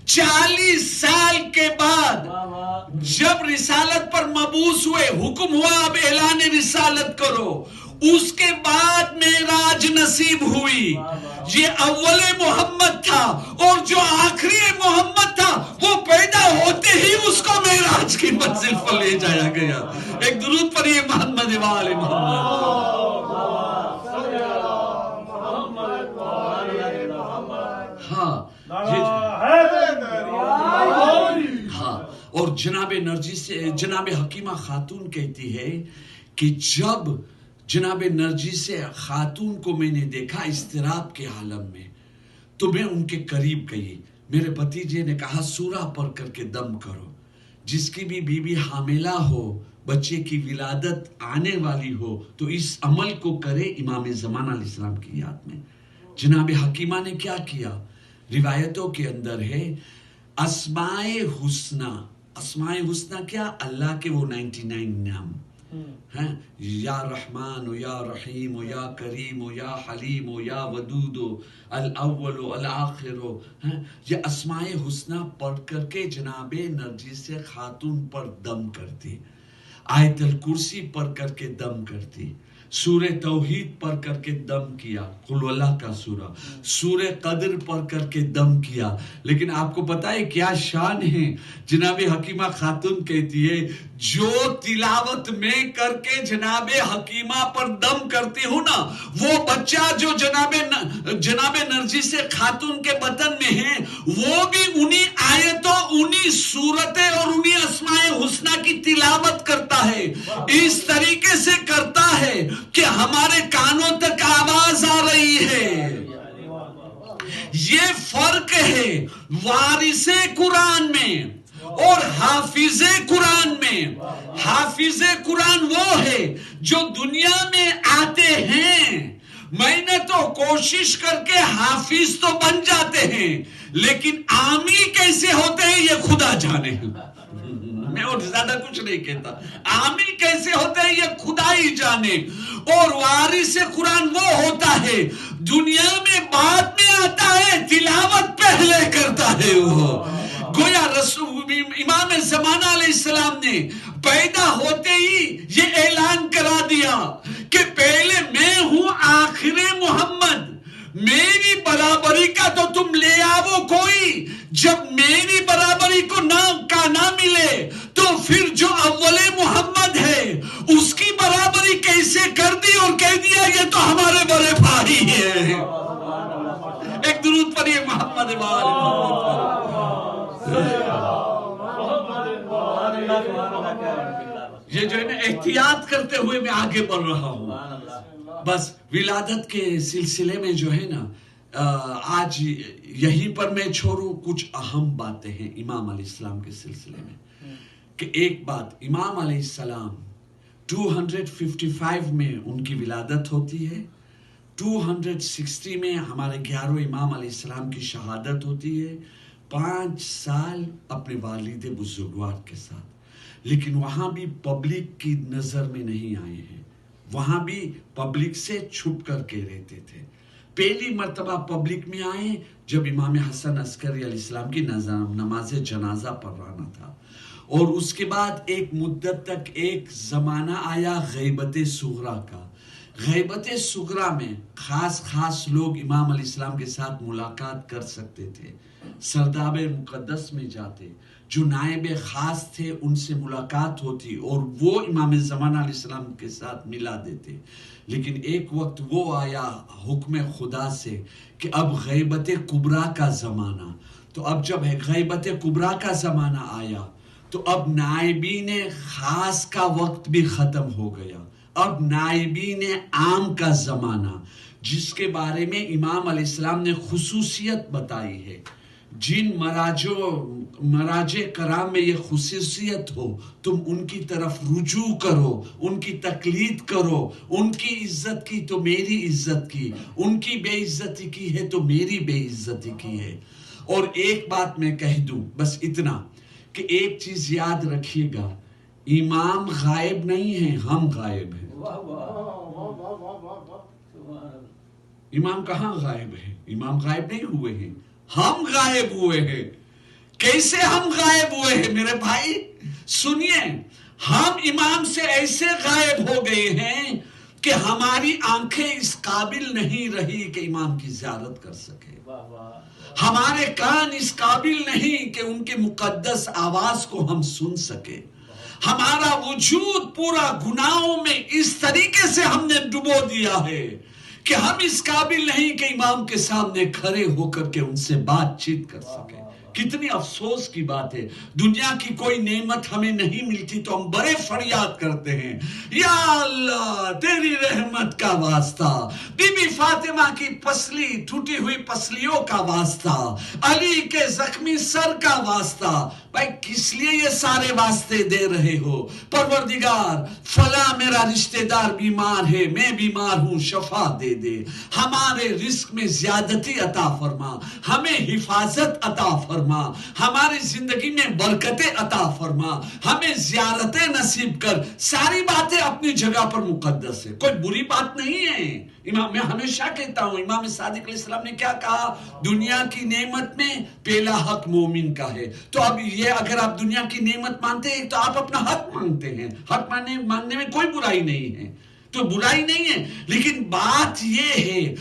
40 سال کے بعد جب رسالت پر مبعوث ہوئے، حکم ہوا اب اعلان رسالت کرو، اس کے بعد معراج نصیب ہوئی. یہ اول محمد تھا، اور جو آخری محمد تھا وہ پیدا ہوتے ہی اس کو معراج کی منزل پر لے جایا گیا. ایک درود پڑھیے محمد وآل محمد. ہاں، اور جناب نرجس سے جناب حکیمہ خاتون کہتی ہے کہ جب جناب نرجس خاتون کو میں نے دیکھا اضطراب کے عالم میں، تو میں ان کے قریب گئی. میرے بھتیجے نے کہا سورہ پڑھ کر کے دم کرو. جس کی بھی بیوی حاملہ ہو، بچے کی ولادت آنے والی ہو، تو اس عمل کو کرے امام زمان علیہ السلام کی یاد میں. جناب حکیمہ نے کیا کیا؟ روایتوں کے اندر ہے اسماء حسنہ. اسماء حسنہ کیا؟ اللہ کے وہ 99 نام ہیں، یا رحمان یا رحیم یا کریم یا حلیم یا ودود الاول الاخر. یہ اسماء حسنہ پڑھ کر کے جناب نرجس خاتون پر دم کرتی، آیت الکرسی پڑھ کر کے دم کرتی، سورہ توحید پڑھ کر کے دم کیا، قل اللہ کا سورہ، سورہ قدر پڑھ کر کے دم کیا. لیکن آپ کو پتا ہے کیا شان ہے؟ جناب حکیمہ خاتون کہتی ہے جو تلاوت میں کر کے جناب حکیمہ پر دم کرتی ہوں نا، وہ بچہ جو جناب نرجس خاتون کے بطن میں ہے، وہ بھی انہی آیتوں، انہی صورتیں اور انہی اسماء حسنہ کی تلاوت کرتا ہے. اس طریقے سے کرتا ہے کہ ہمارے کانوں تک آواز آ رہی ہے. یہ فرق ہے وارث قرآن میں اور حافظ قرآن میں. حافظ قرآن وہ ہے جو دنیا میں آتے ہیں، میں نے تو کوشش کر کے حافظ تو بن جاتے ہیں، لیکن عامی کیسے ہوتے ہیں یہ خدا جانے. میں اور زیادہ کچھ نہیں کہتا. عامل کیسے ہوتے ہیں یہ خدا ہی جانے. اور وارث قرآن وہ ہوتا ہے دنیا میں بعد میں آتا ہے، تلاوت پہلے کرتا ہے. وہ گویا امام زمانہ علیہ السلام نے پیدا ہوتے ہی یہ اعلان کرا دیا کہ پہلے میں ہوں آخر محمد، میری برابری کا تو تم لے آؤ کوئی. جب میری برابری کو نہ ملے تو پھر جو اول محمد ہے اس کی برابری کیسے کر دی اور کہہ دیا یہ تو ہمارے بڑے بھائی ہیں. ایک درود پڑھیے محمد وآل محمد. یہ جو ہے نا احتیاط کرتے ہوئے میں آگے بڑھ رہا ہوں. بس ولادت کے سلسلے میں جو ہے نا آج یہیں پر میں چھوڑوں. کچھ اہم باتیں ہیں امام علیہ السلام کے سلسلے میں. کہ ایک بات، امام علیہ السلام 255 میں ان کی ولادت ہوتی ہے، 260 میں ہمارے 11 امام علیہ السلام کی شہادت ہوتی ہے، 5 سال اپنے والد بزرگوار کے ساتھ. لیکن وہاں بھی پبلک کی نظر میں نہیں آئے ہیں، وہاں بھی پبلک سے چھپ کر کے رہتے تھے. پہلی مرتبہ پبلک میں آئے جب امام حسن عسکری علیہ السلام کی نماز جنازہ پڑھانا تھا. اور اس کے بعد ایک مدت تک ایک زمانہ آیا غیبت صغرا کا. غیبت صغرا میں خاص لوگ امام علیہ السلام کے ساتھ ملاقات کر سکتے تھے. سرداب مقدس میں جاتے، جو نائب خاص تھے ان سے ملاقات ہوتی اور وہ امام زمانہ علیہ السلام کے ساتھ ملا دیتے. لیکن ایک وقت وہ آیا حکم خدا سے کہ اب غیبت کبریٰ کا زمانہ. تو اب جب غیبت کبریٰ کا زمانہ آیا تو اب نائبین خاص کا وقت بھی ختم ہو گیا. اب نائبین عام کا زمانہ، جس کے بارے میں امام علیہ السلام نے خصوصیت بتائی ہے. جن مراجع کرام میں یہ خصوصیت ہو تم ان کی طرف رجوع کرو، ان کی تقلید کرو. ان کی عزت کی تو میری عزت کی، ان کی بے عزتی کی ہے تو میری بے عزتی کی ہے. اور ایک بات میں کہہ دوں بس اتنا کہ ایک چیز یاد رکھیے گا، امام غائب نہیں ہیں، ہم غائب ہیں. امام کہاں غائب ہے؟ امام غائب نہیں ہوئے ہیں، ہم غائب ہوئے ہیں. کیسے ہم غائب ہوئے ہیں میرے بھائی؟ سنیے، ہم امام سے ایسے غائب ہو گئے ہیں کہ ہماری آنکھیں اس قابل نہیں رہی کہ امام کی زیارت کر سکے، ہمارے کان اس قابل نہیں کہ ان کے مقدس آواز کو ہم سن سکے، ہمارا وجود پورا گناہوں میں اس طریقے سے ہم نے ڈبو دیا ہے کہ ہم اس قابل نہیں کہ امام کے سامنے کھڑے ہو کر کے ان سے بات چیت کر سکیں۔ کتنی افسوس کی بات ہے، دنیا کی کوئی نعمت ہمیں نہیں ملتی تو ہم بڑے فریاد کرتے ہیں، یا اللہ تیری رحمت کا واسطہ، بی بی فاطمہ کی پسلی ٹوٹی ہوئی پسلیوں کا واسطہ، علی کے زخمی سر کا واسطہ۔ بھائی کس لیے یہ سارے واسطے دے رہے ہو؟ پروردگار فلاں میرا رشتہ دار بیمار ہے، میں بیمار ہوں، شفا دے دے، ہمارے رزق میں زیادتی عطا فرما، ہمیں حفاظت عطا فرما، ہماری زندگی میں برکتیں عطا فرما، ہمیں زیارتیں نصیب کر۔ ساری باتیں اپنی جگہ پر مقدس ہے، کوئی بری بات نہیں ہے۔ میں ہمیشہ کہتا ہوں، امام صادق علیہ السلام نے کیا کہا؟ دنیا کی نعمت میں پہلا حق مومن کا ہے۔ تو اب یہ اگر آپ دنیا کی نعمت مانتے ہیں تو آپ اپنا حق مانگتے ہیں، حق ماننے میں کوئی برائی نہیں ہے، تو برائی نہیں ہے، لیکن بات یہ ہے